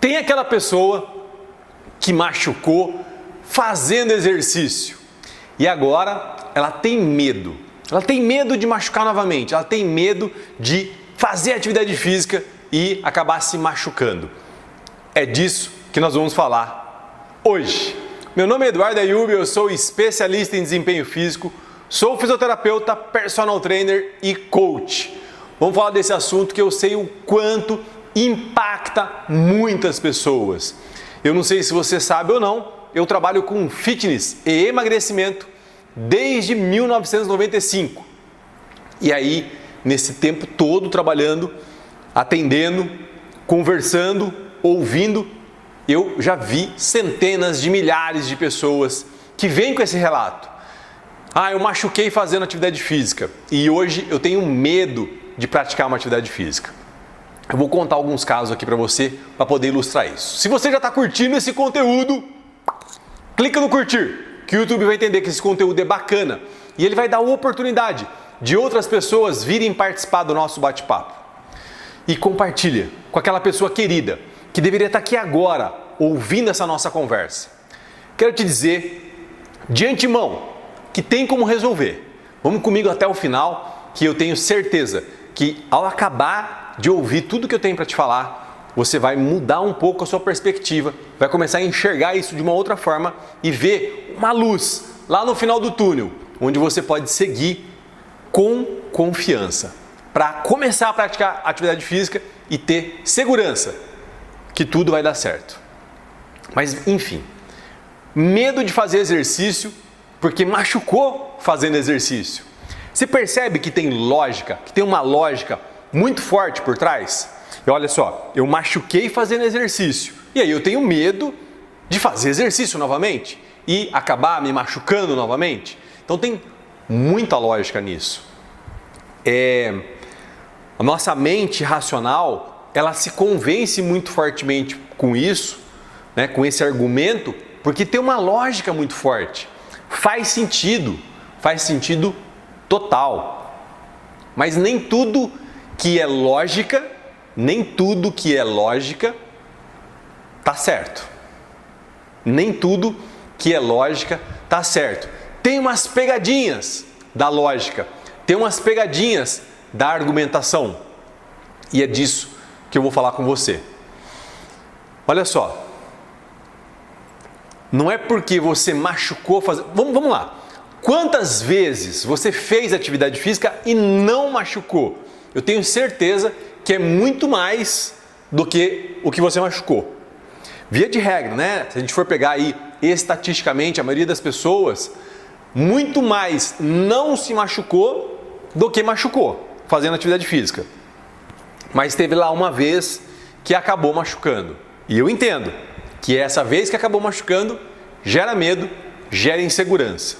Tem aquela pessoa que machucou fazendo exercício e agora ela tem medo. Ela tem medo de machucar novamente, ela tem medo de fazer atividade física e acabar se machucando. É disso que nós vamos falar hoje. Meu nome é Eduardo Ayub, eu sou especialista em desempenho físico, sou fisioterapeuta, personal trainer e coach. Vamos falar desse assunto que eu sei o quanto impacta muitas pessoas. Eu não sei se você sabe ou não, eu trabalho com fitness e emagrecimento desde 1995. E aí, nesse tempo todo trabalhando, atendendo, conversando, ouvindo, eu já vi centenas de milhares de pessoas que vêm com esse relato. Eu machuquei fazendo atividade física e hoje eu tenho medo de praticar uma atividade física. Eu vou contar alguns casos aqui para você para poder ilustrar isso. Se você já está curtindo esse conteúdo, clica no curtir, que o YouTube vai entender que esse conteúdo é bacana e ele vai dar a oportunidade de outras pessoas virem participar do nosso bate-papo. E compartilha com aquela pessoa querida que deveria estar aqui agora ouvindo essa nossa conversa. Quero te dizer de antemão que tem como resolver. Vamos comigo até o final, que eu tenho certeza que ao acabar de ouvir tudo que eu tenho para te falar, você vai mudar um pouco a sua perspectiva, vai começar a enxergar isso de uma outra forma e ver uma luz lá no final do túnel, onde você pode seguir com confiança para começar a praticar atividade física e ter segurança que tudo vai dar certo. Mas enfim, medo de fazer exercício porque machucou fazendo exercício. Você percebe que tem lógica, que tem uma lógica muito forte por trás? E olha só, eu machuquei fazendo exercício e aí eu tenho medo de fazer exercício novamente e acabar me machucando novamente. Então tem muita lógica nisso. A nossa mente racional, ela se convence muito fortemente com isso, né, com esse argumento, porque tem uma lógica muito forte. Faz sentido total. Mas nem tudo que é lógica tá certo. Nem tudo que é lógica tá certo. Tem umas pegadinhas da lógica, tem umas pegadinhas da argumentação. E é disso que eu vou falar com você. Olha só. Não é porque você machucou fazendo... Vamos lá. Quantas vezes você fez atividade física e não machucou? Eu tenho certeza que é muito mais do que o que você machucou. Via de regra, né? Se a gente for pegar aí estatisticamente, a maioria das pessoas, muito mais não se machucou do que machucou fazendo atividade física. Mas teve lá uma vez que acabou machucando. E eu entendo que essa vez que acabou machucando gera medo, gera insegurança.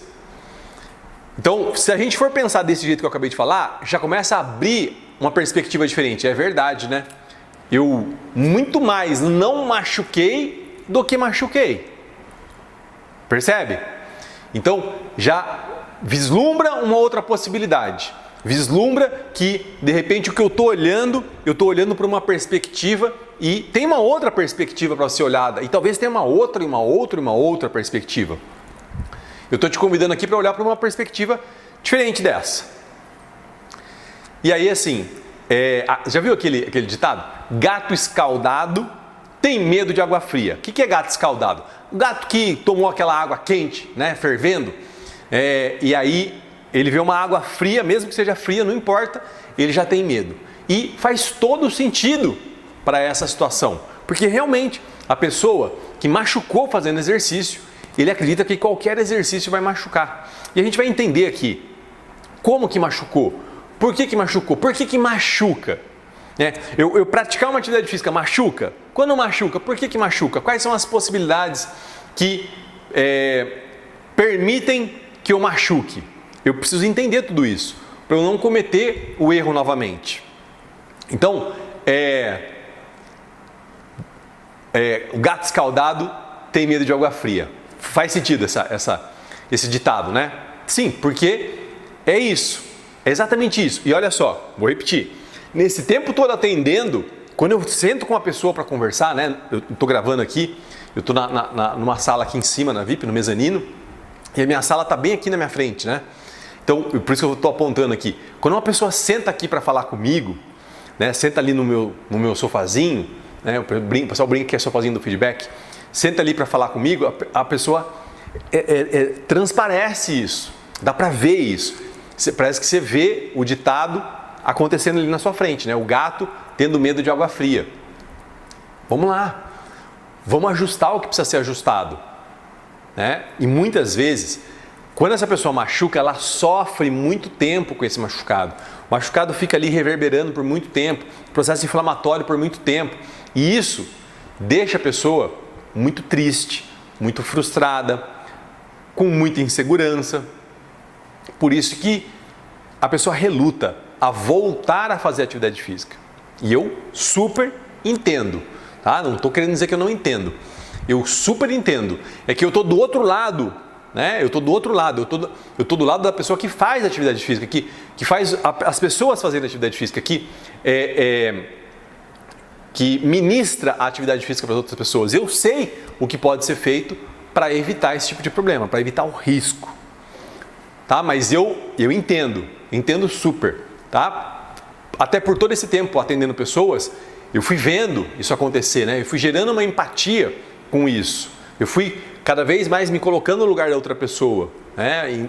Então, se a gente for pensar desse jeito que eu acabei de falar, já começa a abrir uma perspectiva diferente. É verdade, né? Eu muito mais não machuquei do que machuquei. Percebe? Então, já vislumbra uma outra possibilidade. Vislumbra que, de repente, o que eu estou olhando para uma perspectiva e tem uma outra perspectiva para ser olhada. E talvez tenha uma outra perspectiva. Eu estou te convidando aqui para olhar para uma perspectiva diferente dessa. E aí, assim, já viu aquele ditado? Gato escaldado tem medo de água fria. O que é gato escaldado? O gato que tomou aquela água quente, né, fervendo, e aí ele vê uma água fria, mesmo que seja fria, não importa, ele já tem medo. E faz todo sentido para essa situação, porque realmente a pessoa que machucou fazendo exercício, ele acredita que qualquer exercício vai machucar. E a gente vai entender aqui como que machucou, por que machucou, por que machuca. Eu praticar uma atividade física machuca? Quando machuca, por que machuca? Quais são as possibilidades que permitem que eu machuque? Eu preciso entender tudo isso para eu não cometer o erro novamente. Então, o gato escaldado tem medo de água fria. Faz sentido esse ditado, né? Sim, porque é isso, é exatamente isso. E olha só, vou repetir. Nesse tempo todo atendendo, quando eu sento com uma pessoa para conversar, né? Eu estou gravando aqui, eu estou numa sala aqui em cima, na VIP, no mezanino, e a minha sala está bem aqui na minha frente, né? Então, por isso que eu estou apontando aqui. Quando uma pessoa senta aqui para falar comigo, né? Senta ali no meu sofazinho, né? O pessoal brinca que é sofazinho do feedback, senta ali para falar comigo, a pessoa transparece isso, dá para ver isso. Parece que você vê o ditado acontecendo ali na sua frente, né? O gato tendo medo de água fria. Vamos lá, vamos ajustar o que precisa ser ajustado, né? E muitas vezes, quando essa pessoa machuca, ela sofre muito tempo com esse machucado. O machucado fica ali reverberando por muito tempo, processo inflamatório por muito tempo. E isso deixa a pessoa muito triste, muito frustrada, com muita insegurança. Por isso que a pessoa reluta a voltar a fazer atividade física. E eu super entendo, tá? Não estou querendo dizer que eu não entendo. Eu super entendo. É que eu estou do outro lado, né? Eu estou do outro lado. Eu tô do lado da pessoa que faz atividade física, que faz as pessoas fazerem atividade física, que ministra a atividade física para as outras pessoas. Eu sei o que pode ser feito para evitar esse tipo de problema, para evitar o risco. Tá? Mas eu entendo super, tá? Até por todo esse tempo atendendo pessoas, eu fui vendo isso acontecer, né? Eu fui gerando uma empatia com isso. Eu fui cada vez mais me colocando no lugar da outra pessoa, né?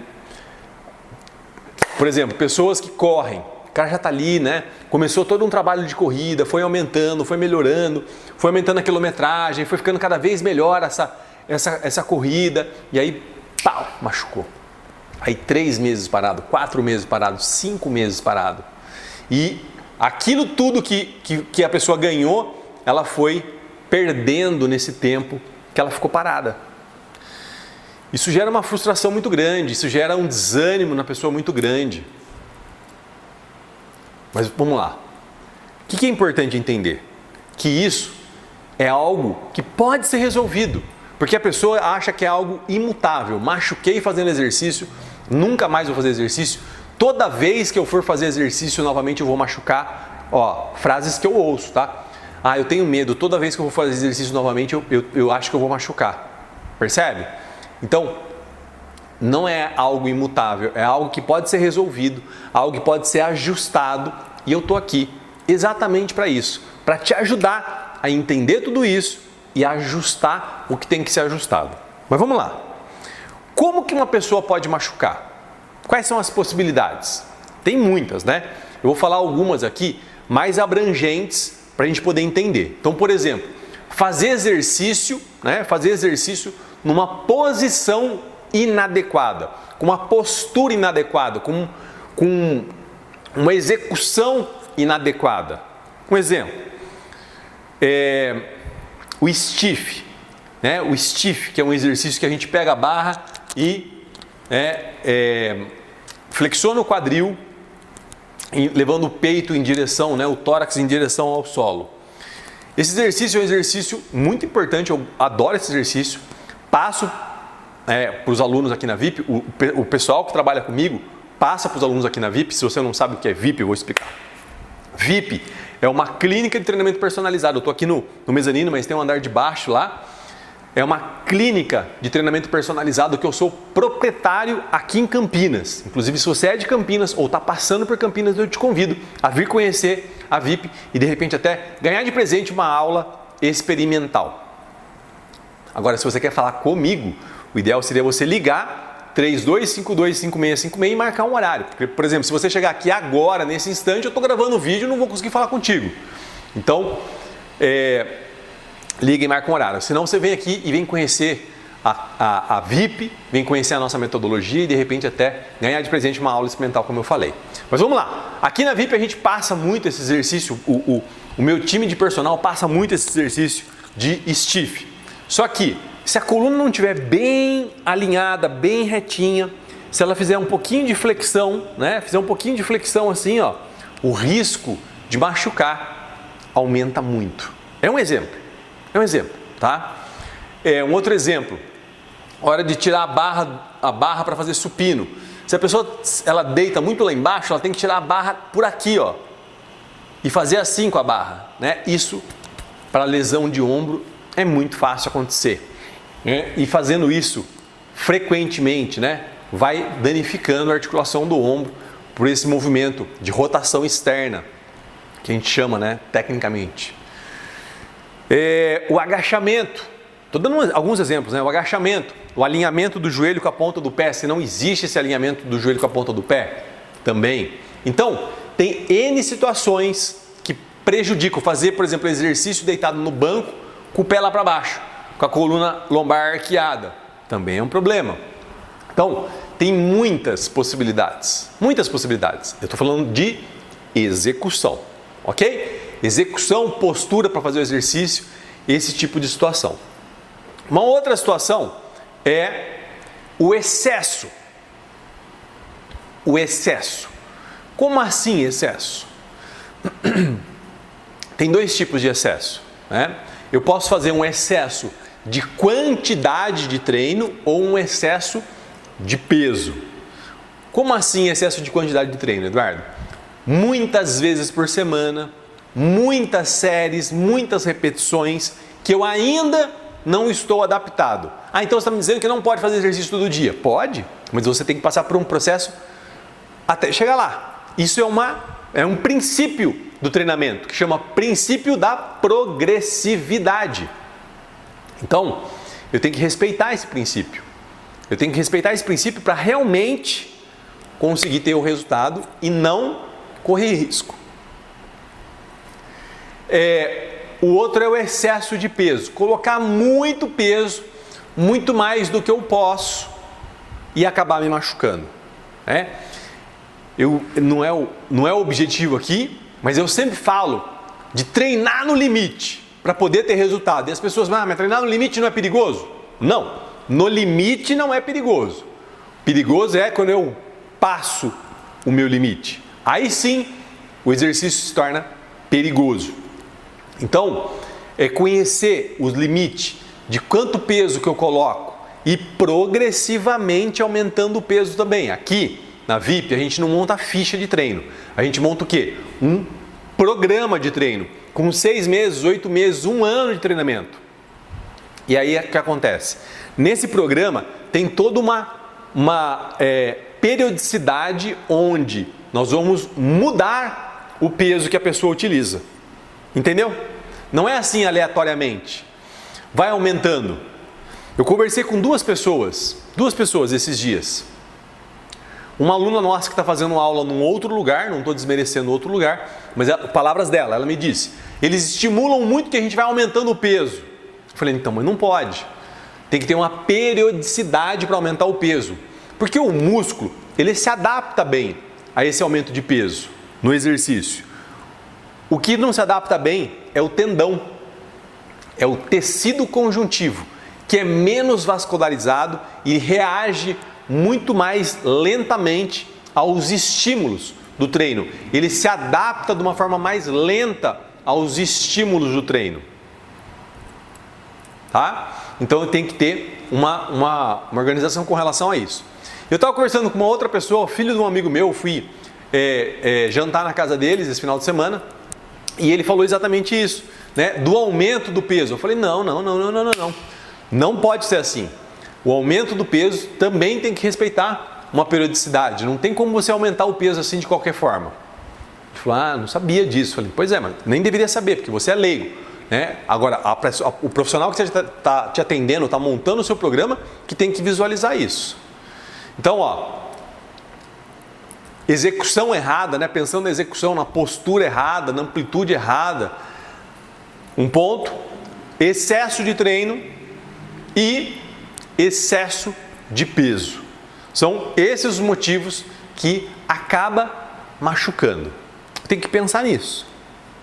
Por exemplo, pessoas que correm, o cara já está ali, né? Começou todo um trabalho de corrida, foi aumentando, foi melhorando, foi aumentando a quilometragem, foi ficando cada vez melhor essa corrida, e aí, pau, machucou. Aí 3 meses parado, 4 meses parado, 5 meses parado. E aquilo tudo que a pessoa ganhou, ela foi perdendo nesse tempo que ela ficou parada. Isso gera uma frustração muito grande, isso gera um desânimo na pessoa muito grande. Mas vamos lá. O que é importante entender? Que isso é algo que pode ser resolvido. Porque a pessoa acha que é algo imutável. Machuquei fazendo exercício, nunca mais vou fazer exercício. Toda vez que eu for fazer exercício novamente eu vou machucar. Ó, frases que eu ouço, tá? Ah, eu tenho medo. Toda vez que eu vou fazer exercício novamente eu acho que eu vou machucar. Percebe? Então, não é algo imutável. É algo que pode ser resolvido, algo que pode ser ajustado. E eu tô aqui exatamente para isso. Para te ajudar a entender tudo isso e ajustar o que tem que ser ajustado. Mas vamos lá. Como que uma pessoa pode machucar? Quais são as possibilidades? Tem muitas, né? Eu vou falar algumas aqui mais abrangentes para a gente poder entender. Então, por exemplo, fazer exercício, né? Fazer exercício numa posição inadequada, com uma postura inadequada, com uma execução inadequada. Um exemplo, o stiff, né? O stiff, que é um exercício que a gente pega a barra e flexiona o quadril, levando o peito em direção, né? O tórax em direção ao solo. Esse exercício é um exercício muito importante, eu adoro esse exercício. Passo para os alunos aqui na VIP, o pessoal que trabalha comigo passa para os alunos aqui na VIP. Se você não sabe o que é VIP, eu vou explicar. VIP é uma clínica de treinamento personalizado. Eu estou aqui no mezanino, mas tem um andar de baixo lá. É uma clínica de treinamento personalizado que eu sou proprietário aqui em Campinas. Inclusive, se você é de Campinas ou está passando por Campinas, eu te convido a vir conhecer a VIP e de repente até ganhar de presente uma aula experimental. Agora, se você quer falar comigo, o ideal seria você ligar 32525656 e marcar um horário. Porque, por exemplo, se você chegar aqui agora, nesse instante, eu estou gravando o vídeo e não vou conseguir falar contigo. Então, liga e marca um horário. Senão você vem aqui e vem conhecer a VIP, vem conhecer a nossa metodologia e de repente até ganhar de presente uma aula experimental, como eu falei. Mas vamos lá. Aqui na VIP a gente passa muito esse exercício, o meu time de personal passa muito esse exercício de stiff. Só que se a coluna não estiver bem alinhada, bem retinha, se ela fizer um pouquinho de flexão, né? Fizer um pouquinho de flexão assim, ó, o risco de machucar aumenta muito. É um exemplo, tá? Um outro exemplo, hora de tirar a barra para fazer supino. Se a pessoa ela deita muito lá embaixo, ela tem que tirar a barra por aqui, ó. e fazer assim com a barra, né? Isso, para lesão de ombro, é muito fácil acontecer, né? E fazendo isso frequentemente, né, vai danificando a articulação do ombro por esse movimento de rotação externa, que a gente chama, né, tecnicamente. O agachamento, estou dando alguns exemplos, né? O agachamento, o alinhamento do joelho com a ponta do pé, se não existe esse alinhamento do joelho com a ponta do pé, também. Então, tem N situações que prejudicam fazer, por exemplo, exercício deitado no banco com o pé lá para baixo, com a coluna lombar arqueada, também é um problema. Então, tem muitas possibilidades, muitas possibilidades. Eu estou falando de execução, ok? Execução, postura para fazer o exercício, esse tipo de situação. Uma outra situação é o excesso. O excesso. Como assim excesso? Tem dois tipos de excesso, né? Eu posso fazer um excesso de quantidade de treino ou um excesso de peso. Como assim excesso de quantidade de treino, Eduardo? Muitas vezes por semana, muitas séries, muitas repetições que eu ainda não estou adaptado. Ah, então você está me dizendo que não pode fazer exercício todo dia? Pode, mas você tem que passar por um processo até chegar lá. Isso é um princípio do treinamento, que chama princípio da progressividade. Então, eu tenho que respeitar esse princípio. Eu tenho que respeitar esse princípio para realmente conseguir ter o resultado e não correr risco. O outro é o excesso de peso. Colocar muito peso, muito mais do que eu posso e acabar me machucando, né? Não é o objetivo aqui, mas eu sempre falo de treinar no limite para poder ter resultado. E as pessoas falam, mas treinar no limite não é perigoso? Não, no limite não é perigoso. Perigoso é quando eu passo o meu limite. Aí sim, o exercício se torna perigoso. Então, é conhecer os limites de quanto peso que eu coloco e progressivamente aumentando o peso também. Aqui, na VIP, a gente não monta ficha de treino. A gente monta o quê? Um programa de treino com 6 meses, 8 meses, 1 ano de treinamento. E aí, o que acontece? Nesse programa, tem toda uma periodicidade onde nós vamos mudar o peso que a pessoa utiliza. Entendeu? Não é assim aleatoriamente. Vai aumentando. Eu conversei com duas pessoas esses dias. Uma aluna nossa que está fazendo aula num outro lugar, não estou desmerecendo outro lugar, mas palavras dela, ela me disse, eles estimulam muito que a gente vai aumentando o peso. Eu falei, então, mas não pode. Tem que ter uma periodicidade para aumentar o peso. Porque o músculo, ele se adapta bem a esse aumento de peso no exercício. O que não se adapta bem é o tendão, é o tecido conjuntivo, que é menos vascularizado e reage muito mais lentamente aos estímulos do treino. Ele se adapta de uma forma mais lenta aos estímulos do treino. Tá? Então eu tenho que ter uma organização com relação a isso. Eu estava conversando com uma outra pessoa, filho de um amigo meu, fui jantar na casa deles esse final de semana. E ele falou exatamente isso, né? Do aumento do peso. Eu falei, não. Não pode ser assim. O aumento do peso também tem que respeitar uma periodicidade. Não tem como você aumentar o peso assim de qualquer forma. Ele falou, não sabia disso. Eu falei, pois é, mas nem deveria saber, porque você é leigo, né? Agora, o profissional que você está te atendendo, está montando o seu programa, que tem que visualizar isso. Então, execução errada, né? Pensando na execução, na postura errada, na amplitude errada. Um ponto, excesso de treino e excesso de peso. São esses os motivos que acaba machucando. Tem que pensar nisso.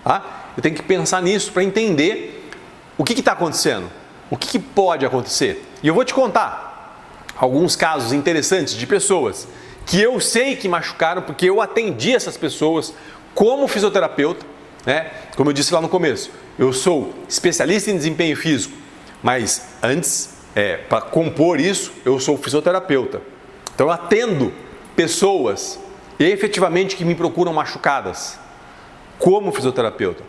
Tá? Eu tenho que pensar nisso para entender o que está acontecendo, o que pode acontecer. E eu vou te contar alguns casos interessantes de pessoas que eu sei que machucaram, porque eu atendi essas pessoas como fisioterapeuta, né? Como eu disse lá no começo, eu sou especialista em desempenho físico, mas antes, para compor isso, eu sou fisioterapeuta. Então eu atendo pessoas efetivamente que me procuram machucadas. como fisioterapeuta.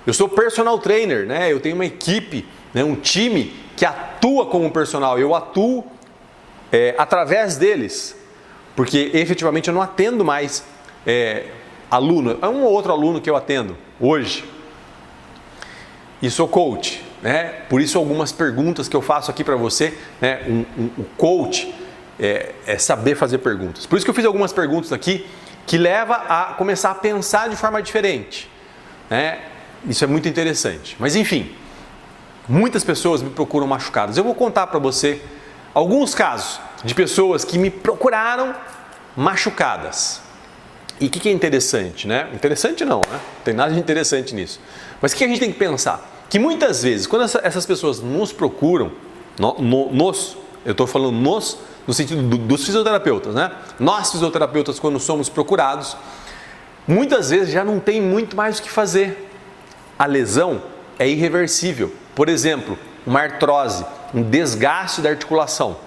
Eu sou personal trainer, né? Eu tenho uma equipe, né? Um time que atua como personal. Eu atuo através deles, porque efetivamente eu não atendo mais aluno. É um ou outro aluno que eu atendo hoje. E sou coach, né? Por isso algumas perguntas que eu faço aqui para você, né? O coach é saber fazer perguntas. Por isso que eu fiz algumas perguntas aqui que leva a começar a pensar de forma diferente, né? Isso é muito interessante. Mas enfim, muitas pessoas me procuram machucadas. Eu vou contar para você alguns casos de pessoas que me procuraram machucadas. E o que é interessante, né? Interessante não, né? Não tem nada de interessante nisso. Mas o que a gente tem que pensar? Que muitas vezes, quando essas pessoas nos procuram, eu estou falando no sentido dos fisioterapeutas, né? Nós fisioterapeutas, quando somos procurados, muitas vezes já não tem muito mais o que fazer. A lesão é irreversível. Por exemplo, uma artrose, um desgaste da articulação.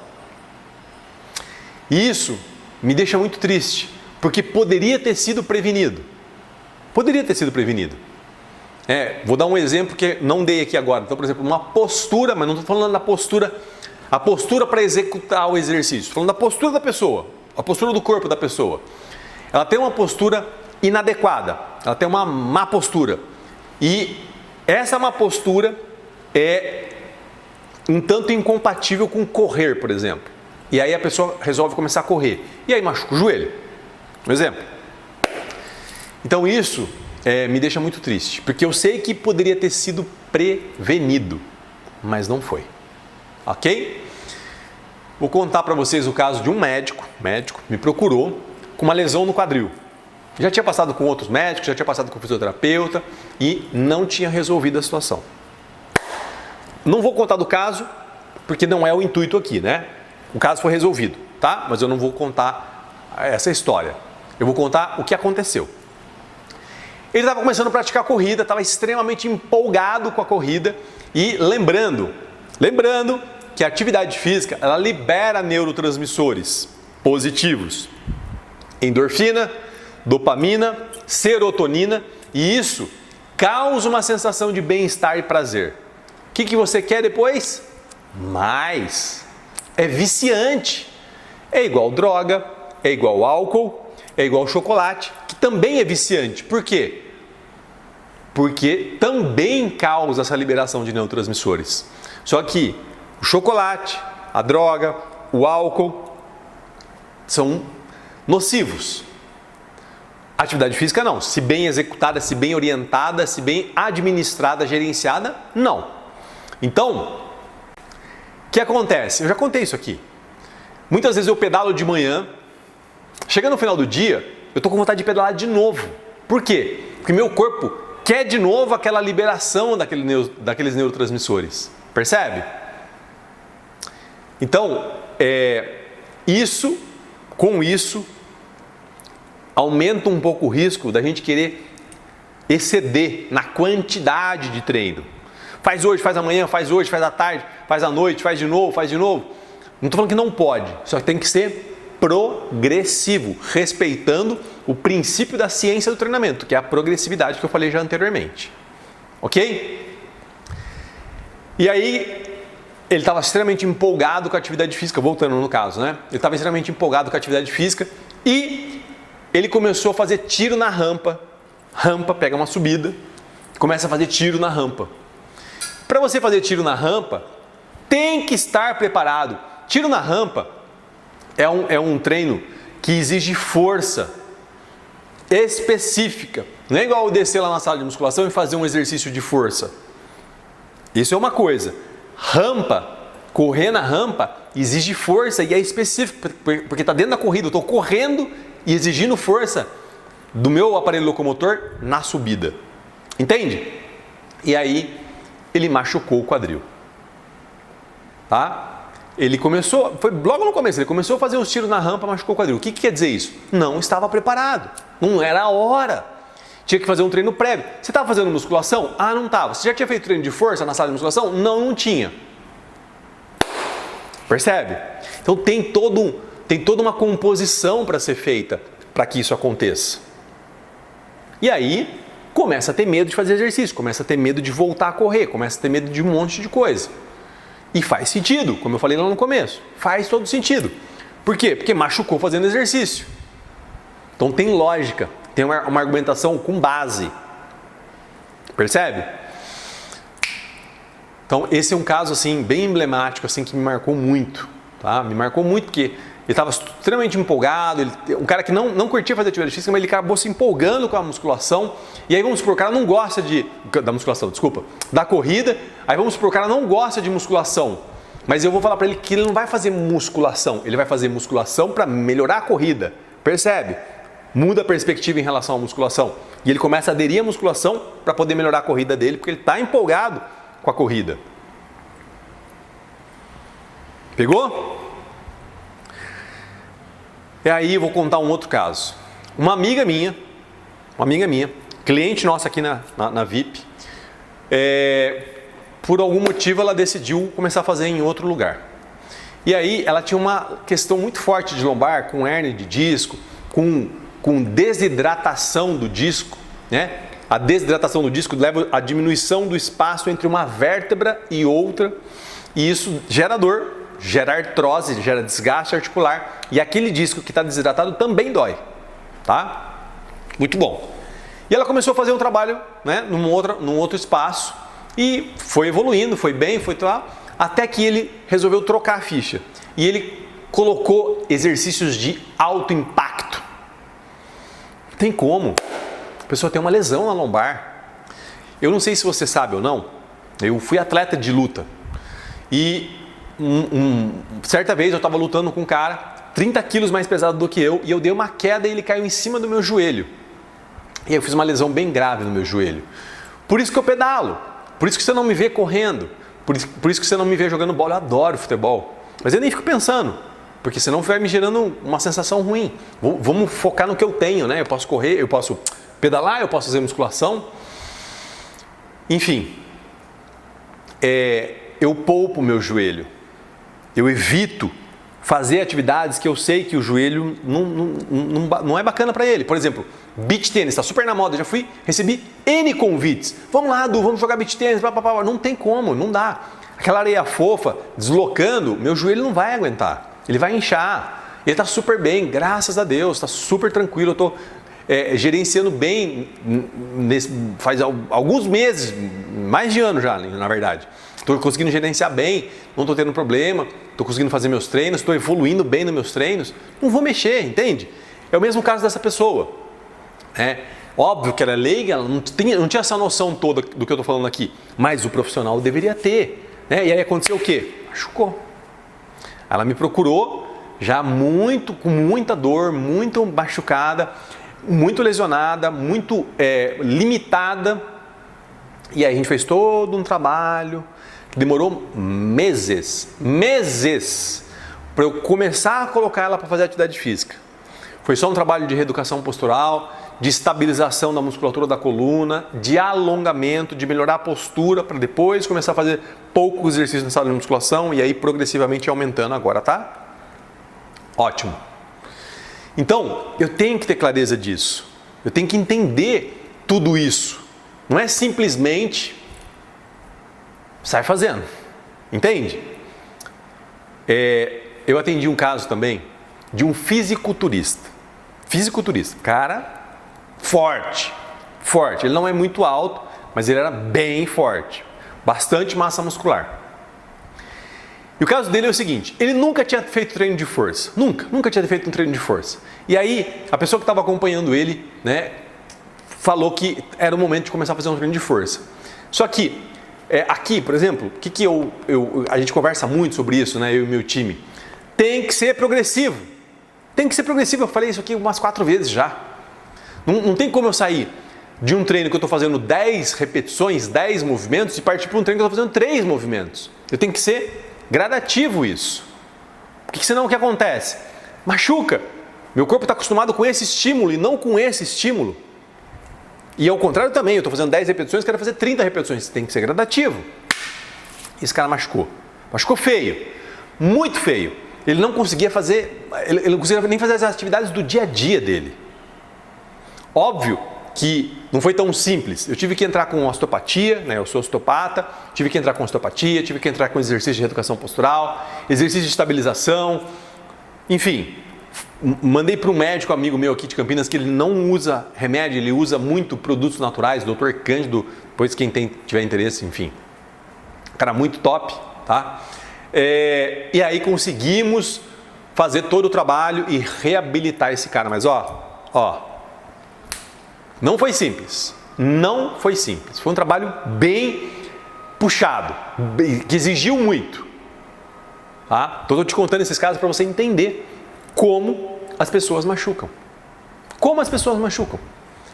E isso me deixa muito triste, porque poderia ter sido prevenido. Poderia ter sido prevenido. Vou dar um exemplo que não dei aqui agora. Então, por exemplo, uma postura, mas não estou falando da postura, a postura para executar o exercício. Estou falando da postura da pessoa, a postura do corpo da pessoa. Ela tem uma postura inadequada, ela tem uma má postura. E essa má postura é um tanto incompatível com correr, por exemplo. E aí a pessoa resolve começar a correr. E aí machuca o joelho. Um exemplo. Então isso me deixa muito triste, porque eu sei que poderia ter sido prevenido, mas não foi. Ok? Vou contar para vocês o caso de um médico me procurou com uma lesão no quadril. Já tinha passado com outros médicos, já tinha passado com fisioterapeuta e não tinha resolvido a situação. Não vou contar do caso, porque não é o intuito aqui, né? O caso foi resolvido, tá? Mas eu não vou contar essa história. Eu vou contar o que aconteceu. Ele estava começando a praticar corrida, estava extremamente empolgado com a corrida e lembrando que a atividade física, ela libera neurotransmissores positivos. Endorfina, dopamina, serotonina, e isso causa uma sensação de bem-estar e prazer. O que você quer depois? Mais. É viciante. É igual droga, é igual álcool, é igual chocolate, que também é viciante. Por quê? Porque também causa essa liberação de neurotransmissores. Só que o chocolate, a droga, o álcool são nocivos. A atividade física não. Se bem executada, se bem orientada, se bem administrada, gerenciada, não. Então, o que acontece? Eu já contei isso aqui. Muitas vezes eu pedalo de manhã, chegando no final do dia, eu estou com vontade de pedalar de novo. Por quê? Porque meu corpo quer de novo aquela liberação daqueles neurotransmissores. Percebe? Então, com isso, aumenta um pouco o risco da gente querer exceder na quantidade de treino. Faz hoje, faz amanhã, faz hoje, faz à tarde, faz à noite, faz de novo, faz de novo. Não estou falando que não pode, só que tem que ser progressivo, respeitando o princípio da ciência do treinamento, que é a progressividade que eu falei já anteriormente. Ok? E aí, ele estava extremamente empolgado com a atividade física, voltando no caso, né? Ele estava extremamente empolgado com a atividade física e ele começou a fazer tiro na rampa. Rampa, pega uma subida, começa a fazer tiro na rampa. Para você fazer tiro na rampa, tem que estar preparado. Tiro na rampa é um treino que exige força específica. Não é igual eu descer lá na sala de musculação e fazer um exercício de força. Isso é uma coisa. Rampa, correr na rampa, exige força e é específico, porque está dentro da corrida. Eu estou correndo e exigindo força do meu aparelho locomotor na subida. Entende? E aí, ele machucou o quadril. Tá? Ele começou, foi logo no começo, ele começou a fazer os tiros na rampa, machucou o quadril. O que quer dizer isso? Não estava preparado. Não era a hora. Tinha que fazer um treino prévio. Você estava fazendo musculação? Ah, não estava. Você já tinha feito treino de força na sala de musculação? Não, não tinha. Percebe? Então tem toda uma composição para ser feita para que isso aconteça. E aí, começa a ter medo de fazer exercício, começa a ter medo de voltar a correr, começa a ter medo de um monte de coisa. E faz sentido, como eu falei lá no começo, faz todo sentido. Por quê? Porque machucou fazendo exercício. Então tem lógica, tem uma argumentação com base. Percebe? Então esse é um caso assim bem emblemático, assim, que me marcou muito, tá? Me marcou muito porque ele estava extremamente empolgado, um cara que não curtia fazer atividade física, mas ele acabou se empolgando com a musculação. E aí vamos supor, o cara não gosta da musculação, desculpa, da corrida. Aí vamos supor, o cara não gosta de musculação, mas eu vou falar para ele que ele não vai fazer musculação, ele vai fazer musculação para melhorar a corrida. Percebe? Muda a perspectiva em relação à musculação. E ele começa a aderir à musculação para poder melhorar a corrida dele, porque ele está empolgado com a corrida. Pegou? E aí eu vou contar um outro caso. Uma amiga minha, cliente nossa aqui na VIP, por algum motivo ela decidiu começar a fazer em outro lugar. E aí ela tinha uma questão muito forte de lombar, com hérnia de disco, com desidratação do disco, né? A desidratação do disco leva à diminuição do espaço entre uma vértebra e outra, e isso gera dor, gera artrose, gera desgaste articular, e aquele disco que está desidratado também dói, tá? Muito bom. E ela começou a fazer um trabalho, né, num outro espaço, e foi evoluindo, foi bem, foi tal, até que ele resolveu trocar a ficha. E ele colocou exercícios de alto impacto. Não tem como. A pessoa tem uma lesão na lombar. Eu não sei se você sabe ou não, eu fui atleta de luta. E certa vez eu estava lutando com um cara 30 quilos mais pesado do que eu, e eu dei uma queda e ele caiu em cima do meu joelho. E aí eu fiz uma lesão bem grave no meu joelho. Por isso que eu pedalo, por isso que você não me vê correndo, por isso que você não me vê jogando bola. Eu adoro futebol, mas eu nem fico pensando, porque senão vai me gerando uma sensação ruim. Vamos focar no que eu tenho, né? Eu posso correr, eu posso pedalar, eu posso fazer musculação. Enfim, eu poupo o meu joelho. Eu evito fazer atividades que eu sei que o joelho não é bacana para ele. Por exemplo, beach tênis, está super na moda. Já recebi N convites. Vamos lá, Du, vamos jogar beach tênis. Não tem como, não dá. Aquela areia fofa, deslocando, meu joelho não vai aguentar. Ele vai inchar. Ele está super bem, graças a Deus, está super tranquilo. Eu estou gerenciando bem faz alguns meses, mais de ano já, na verdade. Estou conseguindo gerenciar bem, não estou tendo problema, estou conseguindo fazer meus treinos, estou evoluindo bem nos meus treinos, não vou mexer, entende? É o mesmo caso dessa pessoa. Óbvio que ela é leiga, ela não tinha essa noção toda do que eu estou falando aqui, mas o profissional deveria ter. Né? E aí aconteceu o quê? Machucou. Ela me procurou já com muita dor, muito machucada, muito lesionada, muito limitada. E aí a gente fez todo um trabalho, demorou meses para eu começar a colocar ela para fazer atividade física. Foi só um trabalho de reeducação postural, de estabilização da musculatura da coluna, de alongamento, de melhorar a postura, para depois começar a fazer poucos exercícios na sala de musculação e aí progressivamente aumentando agora, tá? Ótimo. Então, eu tenho que ter clareza disso. Eu tenho que entender tudo isso. Não é simplesmente sai fazendo. Entende? Eu atendi um caso também de um fisiculturista. Cara forte. Ele não é muito alto, mas ele era bem forte. Bastante massa muscular. E o caso dele é o seguinte, ele nunca tinha feito treino de força. Nunca tinha feito um treino de força. E aí, a pessoa que estava acompanhando ele, né, falou que era o momento de começar a fazer um treino de força. Só que, aqui, por exemplo, a gente conversa muito sobre isso, né, eu e meu time. Tem que ser progressivo. Eu falei isso aqui umas 4 vezes já. Não tem como eu sair de um treino que eu estou fazendo 10 repetições, 10 movimentos e partir para um treino que eu estou fazendo 3 movimentos. Eu tenho que ser gradativo isso. Porque senão o que acontece? Machuca. Meu corpo está acostumado com esse estímulo e não com esse estímulo. E ao contrário também, eu estou fazendo 10 repetições, quero fazer 30 repetições. Tem que ser gradativo. Esse cara machucou. Machucou feio. Muito feio. Ele não conseguia ele não conseguia nem fazer as atividades do dia a dia dele. Óbvio que não foi tão simples. Eu tive que entrar com osteopatia, né? Eu sou osteopata, tive que entrar com osteopatia, tive que entrar com exercício de reeducação postural, exercício de estabilização, enfim. Mandei para um médico amigo meu aqui de Campinas que ele não usa remédio, ele usa muito produtos naturais, Dr. Cândido, depois quem tiver interesse, enfim. Cara muito top, tá? E aí conseguimos fazer todo o trabalho e reabilitar esse cara, mas não foi simples, não foi simples, foi um trabalho bem puxado, que exigiu muito, tá? Estou te contando esses casos para você entender como as pessoas machucam,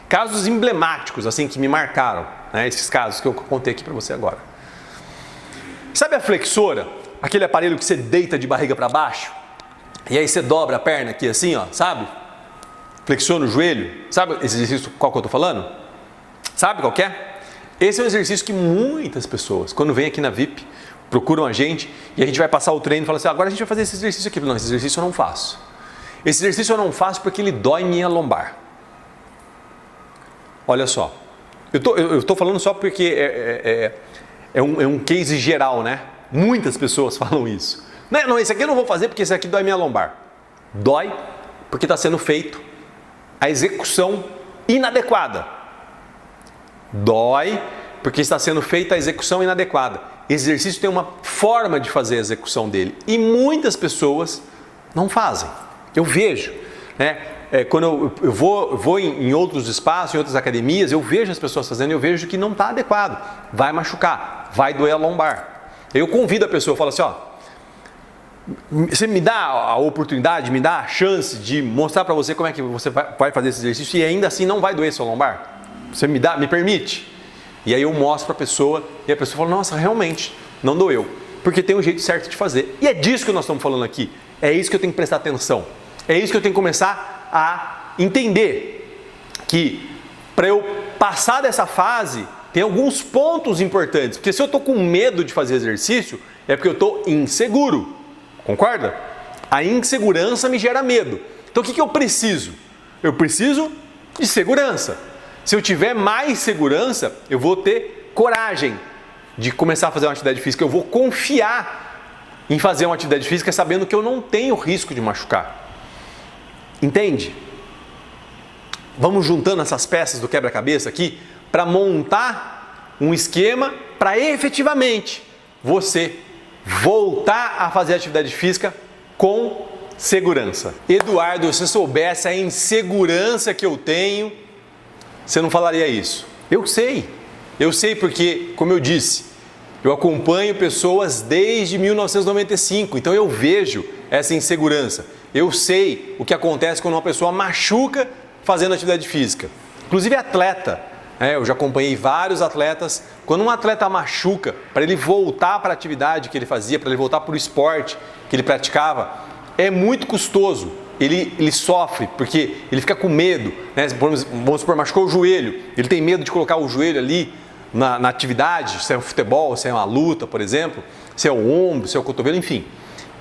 casos emblemáticos assim que me marcaram, né? Esses casos que eu contei aqui para você agora. Sabe a flexora, aquele aparelho que você deita de barriga para baixo e aí você dobra a perna aqui assim, ó, sabe? Flexiona o joelho, sabe esse exercício qual que eu estou falando? Sabe qual que é? Esse é um exercício que muitas pessoas, quando vêm aqui na VIP, procuram a gente e a gente vai passar o treino e fala assim, agora a gente vai fazer esse exercício aqui. Não, esse exercício eu não faço. Esse exercício eu não faço porque ele dói minha lombar. Olha só, eu estou falando só porque é um case geral, né? Muitas pessoas falam isso. Não, esse aqui eu não vou fazer porque esse aqui dói minha lombar. Dói porque está sendo feito a execução inadequada. Dói porque está sendo feita a execução inadequada. Esse exercício tem uma forma de fazer a execução dele e muitas pessoas não fazem. Eu vejo, né? Quando eu vou em outros espaços, em outras academias, eu vejo as pessoas fazendo e eu vejo que não está adequado. Vai machucar, vai doer a lombar. Eu convido a pessoa, eu falo assim, você me dá a oportunidade, me dá a chance de mostrar para você como é que você vai fazer esse exercício e ainda assim não vai doer sua lombar? Você me permite? E aí eu mostro para a pessoa e a pessoa fala, nossa, realmente, não doeu. Porque tem um jeito certo de fazer. E é disso que nós estamos falando aqui. É isso que eu tenho que prestar atenção. É isso que eu tenho que começar a entender. Que para eu passar dessa fase, tem alguns pontos importantes. Porque se eu estou com medo de fazer exercício, é porque eu estou inseguro. Concorda? A insegurança me gera medo. Então o que eu preciso? Eu preciso de segurança. Se eu tiver mais segurança, eu vou ter coragem de começar a fazer uma atividade física. Eu vou confiar em fazer uma atividade física sabendo que eu não tenho risco de machucar. Entende? Vamos juntando essas peças do quebra-cabeça aqui para montar um esquema para efetivamente você voltar a fazer atividade física com segurança. Eduardo, se você soubesse a insegurança que eu tenho, você não falaria isso. Eu sei porque, como eu disse, eu acompanho pessoas desde 1995, então eu vejo essa insegurança. Eu sei o que acontece quando uma pessoa machuca fazendo atividade física. Inclusive atleta. Eu já acompanhei vários atletas. Quando um atleta machuca, para ele voltar para a atividade que ele fazia, para ele voltar para o esporte que ele praticava, é muito custoso. Ele sofre porque ele fica com medo, né? Vamos supor, machucou o joelho, ele tem medo de colocar o joelho ali na atividade, se é um futebol, se é uma luta, por exemplo, se é o ombro, se é o cotovelo, enfim.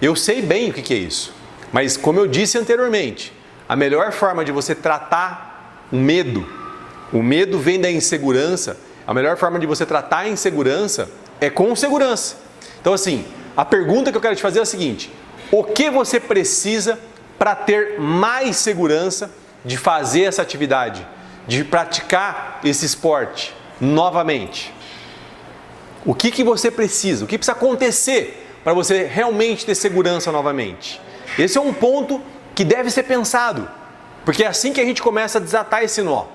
Eu sei bem o que é isso, mas como eu disse anteriormente, a melhor forma de você tratar o medo vem da insegurança, a melhor forma de você tratar a insegurança é com segurança. Então assim, a pergunta que eu quero te fazer é a seguinte: o que você precisa para ter mais segurança de fazer essa atividade, de praticar esse esporte novamente? O que você precisa? O que precisa acontecer para você realmente ter segurança novamente? Esse é um ponto que deve ser pensado, porque é assim que a gente começa a desatar esse nó.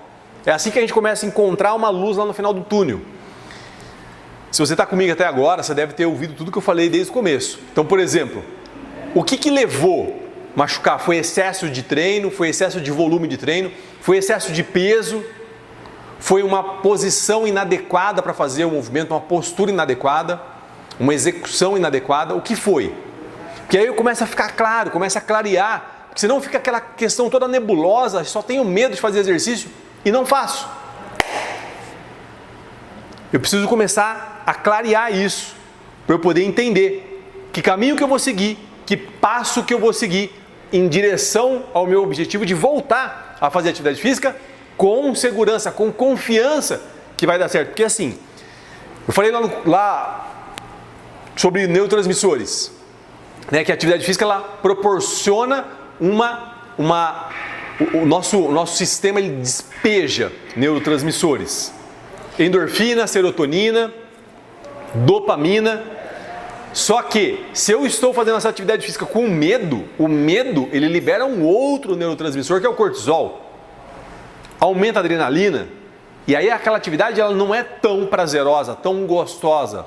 É assim que a gente começa a encontrar uma luz lá no final do túnel. Se você está comigo até agora, você deve ter ouvido tudo que eu falei desde o começo. Então, por exemplo, o que levou a machucar? Foi excesso de treino? Foi excesso de volume de treino? Foi excesso de peso? Foi uma posição inadequada para fazer o movimento, uma postura inadequada, uma execução inadequada? O que foi? Porque aí começa a ficar claro, começa a clarear, porque senão fica aquela questão toda nebulosa, só tenho medo de fazer exercício e não faço. Eu preciso começar a clarear isso, para eu poder entender que caminho que eu vou seguir, que passo que eu vou seguir em direção ao meu objetivo de voltar a fazer atividade física com segurança, com confiança que vai dar certo. Porque assim, eu falei lá sobre neurotransmissores, né, que a atividade física ela proporciona o nosso sistema ele despeja neurotransmissores, endorfina, serotonina, dopamina. Só que se eu estou fazendo essa atividade física com medo, o medo ele libera um outro neurotransmissor que é o cortisol, aumenta a adrenalina, e aí aquela atividade ela não é tão prazerosa, tão gostosa,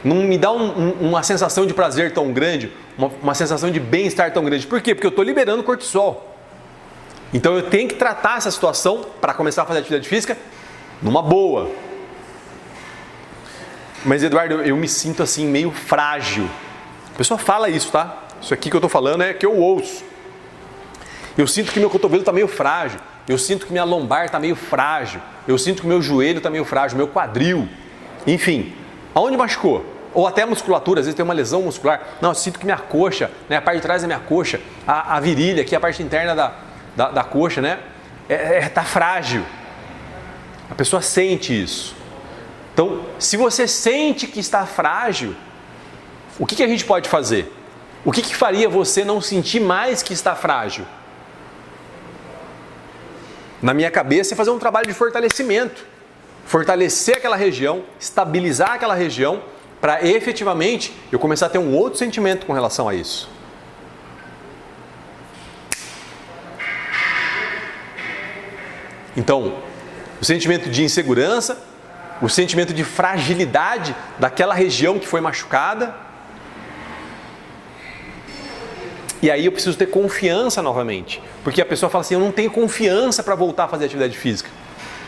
não me dá uma sensação de prazer tão grande, uma sensação de bem-estar tão grande. Por quê? Porque eu estou liberando cortisol. Então eu tenho que tratar essa situação para começar a fazer atividade física numa boa. Mas Eduardo, eu me sinto assim meio frágil. A pessoa fala isso, tá? Isso aqui que eu estou falando é que eu ouço. Eu sinto que meu cotovelo está meio frágil. Eu sinto que minha lombar está meio frágil. Eu sinto que meu joelho está meio frágil, meu quadril. Enfim, aonde machucou? Ou até a musculatura, às vezes tem uma lesão muscular. Não, eu sinto que minha coxa, né, a parte de trás da minha coxa, a virilha, aqui a parte interna da coxa, né, tá frágil. A pessoa sente isso. Então, se você sente que está frágil, o que a gente pode fazer? O que faria você não sentir mais que está frágil? Na minha cabeça é fazer um trabalho de fortalecimento. Fortalecer aquela região, estabilizar aquela região, para efetivamente eu começar a ter um outro sentimento com relação a isso. Então, o sentimento de insegurança, o sentimento de fragilidade daquela região que foi machucada. E aí eu preciso ter confiança novamente. Porque a pessoa fala assim, eu não tenho confiança para voltar a fazer atividade física.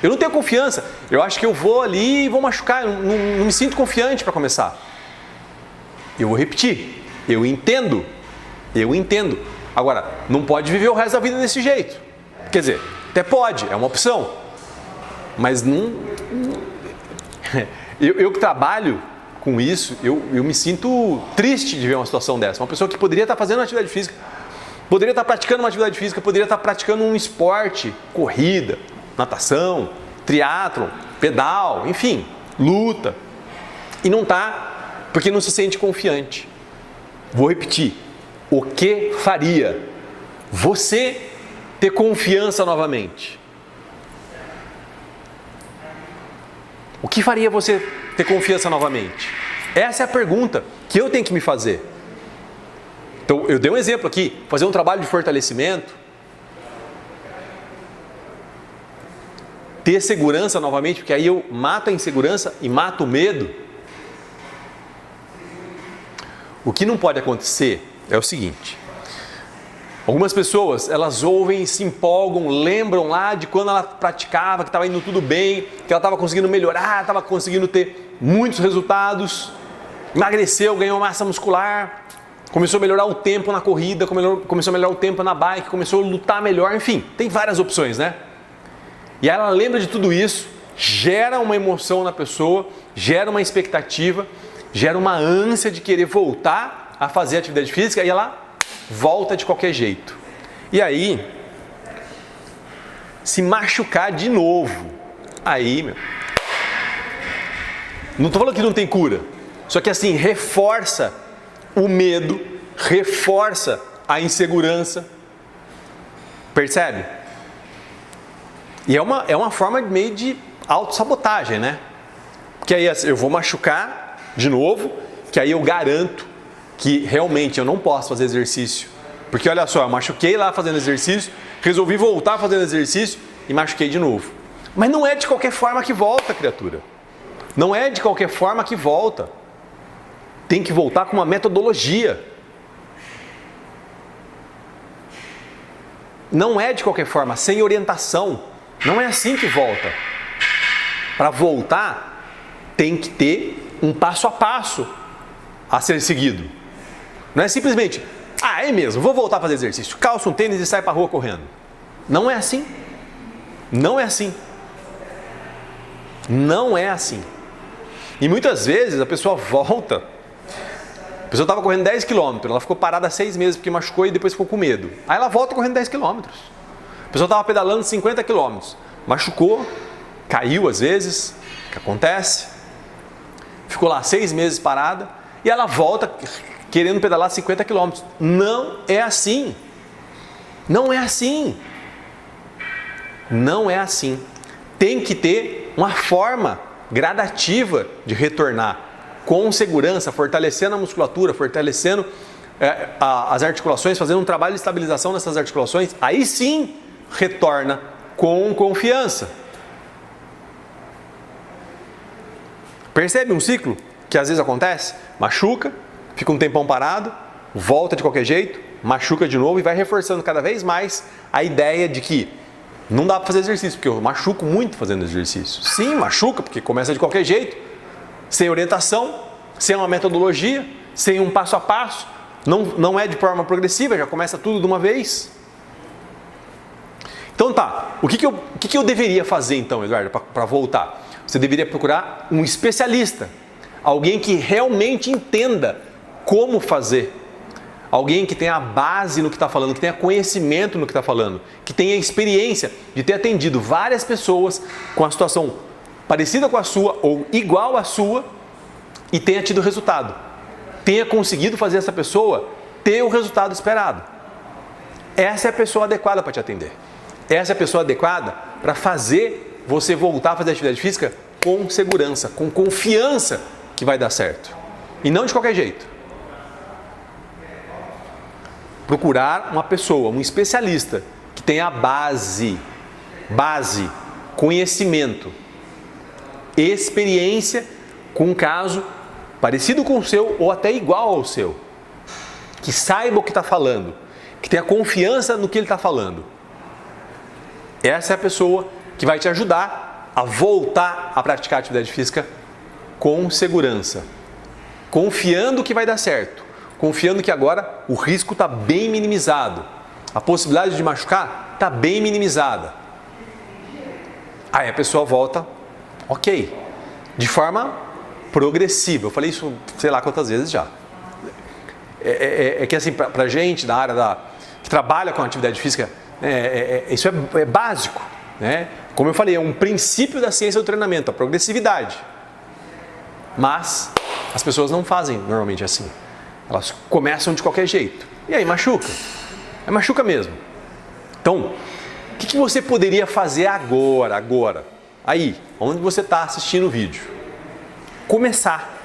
Eu não tenho confiança. Eu acho que eu vou ali e vou machucar. Eu não me sinto confiante para começar. Eu vou repetir. Eu entendo. Agora, não pode viver o resto da vida desse jeito. Quer dizer, até pode, é uma opção. Mas não... Eu que trabalho com isso, eu me sinto triste de ver uma situação dessa. Uma pessoa que poderia estar fazendo uma atividade física, poderia estar praticando uma atividade física, poderia estar praticando um esporte, corrida, natação, triatlon, pedal, enfim, luta. E não está porque não se sente confiante. Vou repetir. O que faria você ter confiança novamente? O que faria você ter confiança novamente? Essa é a pergunta que eu tenho que me fazer. Então, eu dei um exemplo aqui, fazer um trabalho de fortalecimento, ter segurança novamente, porque aí eu mato a insegurança e mato o medo. O que não pode acontecer é o seguinte: algumas pessoas, elas ouvem, se empolgam, lembram lá de quando ela praticava, que estava indo tudo bem, que ela estava conseguindo melhorar, estava conseguindo ter muitos resultados, emagreceu, ganhou massa muscular, começou a melhorar o tempo na corrida, começou a melhorar o tempo na bike, começou a lutar melhor, enfim, tem várias opções, né? E aí ela lembra de tudo isso, gera uma emoção na pessoa, gera uma expectativa, gera uma ânsia de querer voltar a fazer atividade física e ela volta de qualquer jeito. E aí, se machucar de novo, aí, não estou falando que não tem cura, só que assim, reforça o medo, reforça a insegurança, percebe? E é uma forma meio de autossabotagem, né? Porque aí eu vou machucar de novo, que aí eu garanto que realmente eu não posso fazer exercício. Porque olha só, eu machuquei lá fazendo exercício, resolvi voltar fazendo exercício e machuquei de novo. Mas não é de qualquer forma que volta, criatura. Não é de qualquer forma que volta. Tem que voltar com uma metodologia. Não é de qualquer forma, sem orientação. Não é assim que volta. Para voltar, tem que ter um passo a passo a ser seguido. Não é simplesmente, é mesmo, vou voltar a fazer exercício, calça um tênis e sai para a rua correndo. Não é assim. Não é assim. Não é assim. E muitas vezes a pessoa volta, a pessoa estava correndo 10 km, ela ficou parada 6 meses porque machucou e depois ficou com medo. Aí ela volta correndo 10 km. A pessoa estava pedalando 50 km, machucou, caiu às vezes, que acontece, ficou lá 6 meses parada e ela volta querendo pedalar 50 km. Não é assim. Não é assim. Não é assim. Tem que ter uma forma gradativa de retornar com segurança, fortalecendo a musculatura, fortalecendo as articulações, fazendo um trabalho de estabilização nessas articulações. Aí sim retorna com confiança. Percebe um ciclo que às vezes acontece? Machuca, fica um tempão parado, volta de qualquer jeito, machuca de novo e vai reforçando cada vez mais a ideia de que não dá para fazer exercício, porque eu machuco muito fazendo exercício. Sim, machuca, porque começa de qualquer jeito, sem orientação, sem uma metodologia, sem um passo a passo, não é de forma progressiva, já começa tudo de uma vez. Então tá, o que eu deveria fazer então, Eduardo, para voltar? Você deveria procurar um especialista, alguém que realmente entenda como fazer, alguém que tenha a base no que está falando, que tenha conhecimento no que está falando, que tenha experiência de ter atendido várias pessoas com a situação parecida com a sua ou igual à sua e tenha tido resultado, tenha conseguido fazer essa pessoa ter o resultado esperado. Essa é a pessoa adequada para te atender. Essa é a pessoa adequada para fazer você voltar a fazer atividade física com segurança, com confiança que vai dar certo. E não de qualquer jeito. Procurar uma pessoa, um especialista que tenha base, conhecimento, experiência com um caso parecido com o seu ou até igual ao seu. Que saiba o que está falando, que tenha confiança no que ele está falando. Essa é a pessoa que vai te ajudar a voltar a praticar atividade física com segurança, confiando que vai dar certo, confiando que agora o risco está bem minimizado, a possibilidade de machucar está bem minimizada. Aí a pessoa volta, ok, de forma progressiva. Eu falei isso sei lá quantas vezes já. É que assim, para a gente da área que trabalha com atividade física, isso é básico, né? Como eu falei, é um princípio da ciência do treinamento, a progressividade. Mas as pessoas não fazem normalmente assim. Elas começam de qualquer jeito. E aí machuca. Machuca mesmo. Então, o que você poderia fazer agora? Aí, onde você está assistindo o vídeo. Começar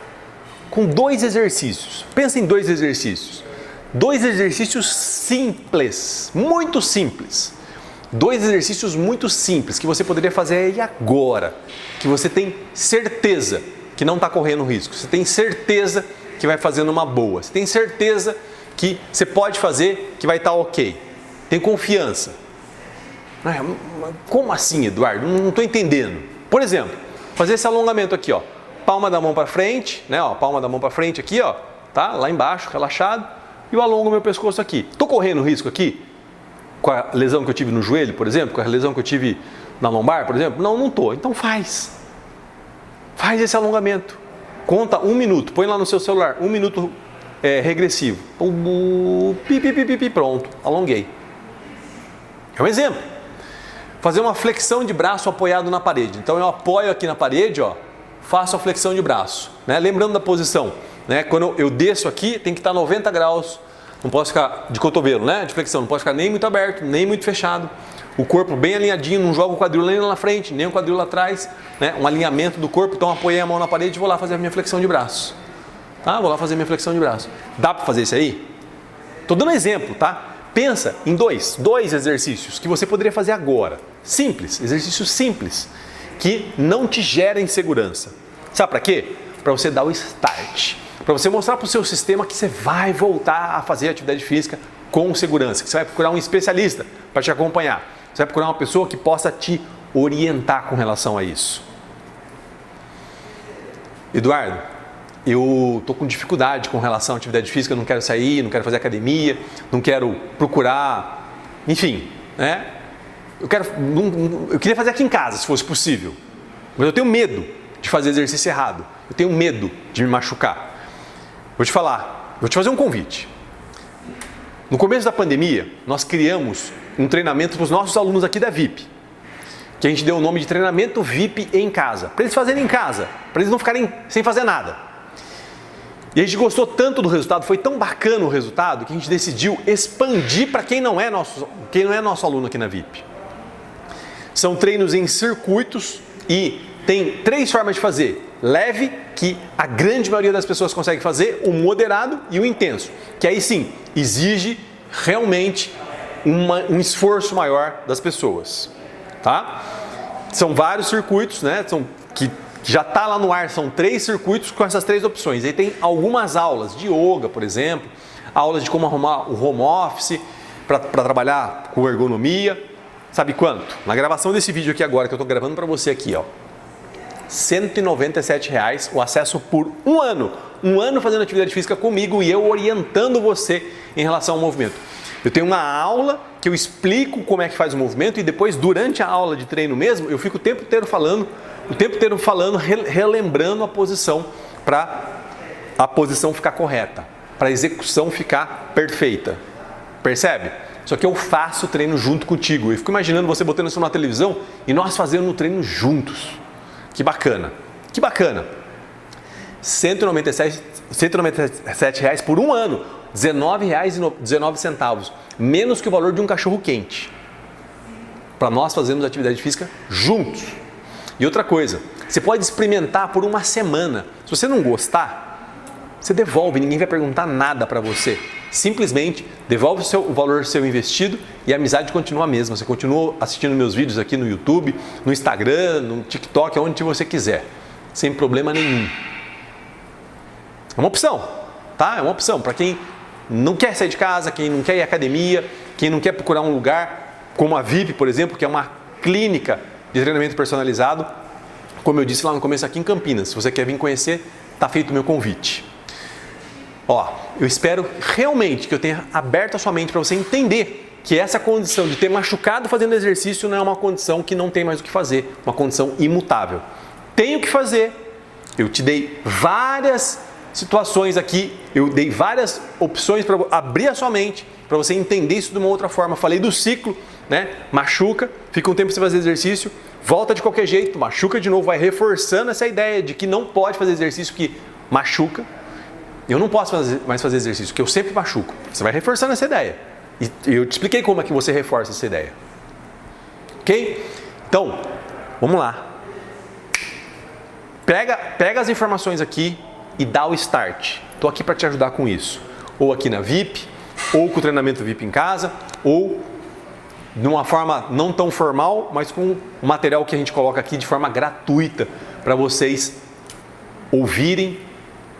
com 2 exercícios. Pensa em 2 exercícios. 2 exercícios simples, muito simples. 2 exercícios muito simples que você poderia fazer aí agora. Que você tem certeza que não está correndo risco. Você tem certeza que vai fazer numa boa. Você tem certeza que você pode fazer, que vai estar ok. Tem confiança. Como assim, Eduardo? Não estou entendendo. Por exemplo, fazer esse alongamento aqui, ó. Palma da mão para frente, né? Ó, palma da mão para frente aqui, ó, tá? Lá embaixo, relaxado. E eu alongo meu pescoço aqui. Estou correndo risco aqui? Com a lesão que eu tive no joelho, por exemplo? Com a lesão que eu tive na lombar, por exemplo? Não estou. Então faz. Faz esse alongamento. Conta 1 minuto. Põe lá no seu celular. 1 minuto regressivo. Pronto. Alonguei. É um exemplo. Fazer uma flexão de braço apoiado na parede. Então eu apoio aqui na parede, ó. Faço a flexão de braço, né? Lembrando da posição, né? Quando eu desço aqui, tem que estar 90 graus, não posso ficar de cotovelo, né? De flexão, não pode ficar nem muito aberto, nem muito fechado. O corpo bem alinhadinho, não joga o quadril nem lá na frente, nem o quadril lá atrás, né? Um alinhamento do corpo, então apoiei a mão na parede e vou lá fazer a minha flexão de braço. Tá? Vou lá fazer a minha flexão de braço. Dá para fazer isso aí? Tô dando exemplo, tá? Pensa em dois exercícios que você poderia fazer agora. Simples, exercícios simples. Que não te gera insegurança. Sabe para quê? Para você dar o start. Para você mostrar para o seu sistema que você vai voltar a fazer atividade física com segurança. Que você vai procurar um especialista para te acompanhar. Você vai procurar uma pessoa que possa te orientar com relação a isso. Eduardo, eu estou com dificuldade com relação à atividade física. Não quero sair, não quero fazer academia, não quero procurar, enfim, né? Eu queria fazer aqui em casa, se fosse possível. Mas eu tenho medo de fazer exercício errado. Eu tenho medo de me machucar. Vou te falar, vou te fazer um convite. No começo da pandemia, nós criamos um treinamento para os nossos alunos aqui da VIP, que a gente deu o nome de treinamento VIP em casa, para eles fazerem em casa, para eles não ficarem sem fazer nada. E a gente gostou tanto do resultado, foi tão bacana o resultado, que a gente decidiu expandir para quem não é nosso aluno aqui na VIP. São treinos em circuitos e tem 3 formas de fazer. Leve, que a grande maioria das pessoas consegue fazer, o moderado e o intenso, que aí sim, exige realmente um esforço maior das pessoas, tá? São vários circuitos, né? Que já está lá no ar, são 3 circuitos com essas 3 opções. Aí tem algumas aulas de yoga, por exemplo, aulas de como arrumar o home office para trabalhar com ergonomia. Sabe quanto? Na gravação desse vídeo aqui agora, que eu estou gravando para você aqui, ó, R$ 197 o acesso por um ano. Um ano fazendo atividade física comigo e eu orientando você em relação ao movimento. Eu tenho uma aula que eu explico como é que faz o movimento e depois, durante a aula de treino mesmo, eu fico o tempo inteiro falando, relembrando a posição para a posição ficar correta, para a execução ficar perfeita. Percebe? Só que eu faço o treino junto contigo. Eu fico imaginando você botando isso na televisão e nós fazendo o treino juntos. Que bacana! Que bacana! R$ 197 reais por um ano. R$ 19,19, menos que o valor de um cachorro quente, para nós fazermos atividade física juntos. E outra coisa, você pode experimentar por uma semana. Se você não gostar, você devolve, ninguém vai perguntar nada para você. Simplesmente devolve o valor seu investido e a amizade continua a mesma. Você continua assistindo meus vídeos aqui no YouTube, no Instagram, no TikTok, onde você quiser, sem problema nenhum. É uma opção, tá? É uma opção para quem não quer sair de casa, quem não quer ir à academia, quem não quer procurar um lugar como a VIP, por exemplo, que é uma clínica de treinamento personalizado, como eu disse lá no começo aqui em Campinas. Se você quer vir conhecer, está feito o meu convite. Ó, eu espero realmente que eu tenha aberto a sua mente para você entender que essa condição de ter machucado fazendo exercício não é uma condição que não tem mais o que fazer, uma condição imutável. Tenho que fazer. Eu te dei várias situações aqui, eu dei várias opções para abrir a sua mente, para você entender isso de uma outra forma. Falei do ciclo, né? Machuca, fica um tempo sem fazer exercício, volta de qualquer jeito, machuca de novo, vai reforçando essa ideia de que não pode fazer exercício que machuca. Eu não posso mais fazer exercício, porque eu sempre machuco. Você vai reforçando essa ideia. E eu te expliquei como é que você reforça essa ideia. Ok? Então, vamos lá. Pega as informações aqui e dá o start. Estou aqui para te ajudar com isso. Ou aqui na VIP, ou com o treinamento VIP em casa, ou de uma forma não tão formal, mas com o material que a gente coloca aqui de forma gratuita para vocês ouvirem,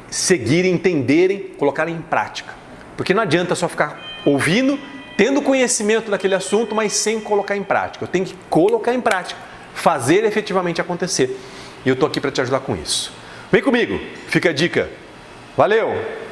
seguirem, entenderem, colocarem em prática. Porque não adianta só ficar ouvindo, tendo conhecimento daquele assunto, mas sem colocar em prática. Eu tenho que colocar em prática, fazer efetivamente acontecer. E eu estou aqui para te ajudar com isso. Vem comigo, fica a dica. Valeu!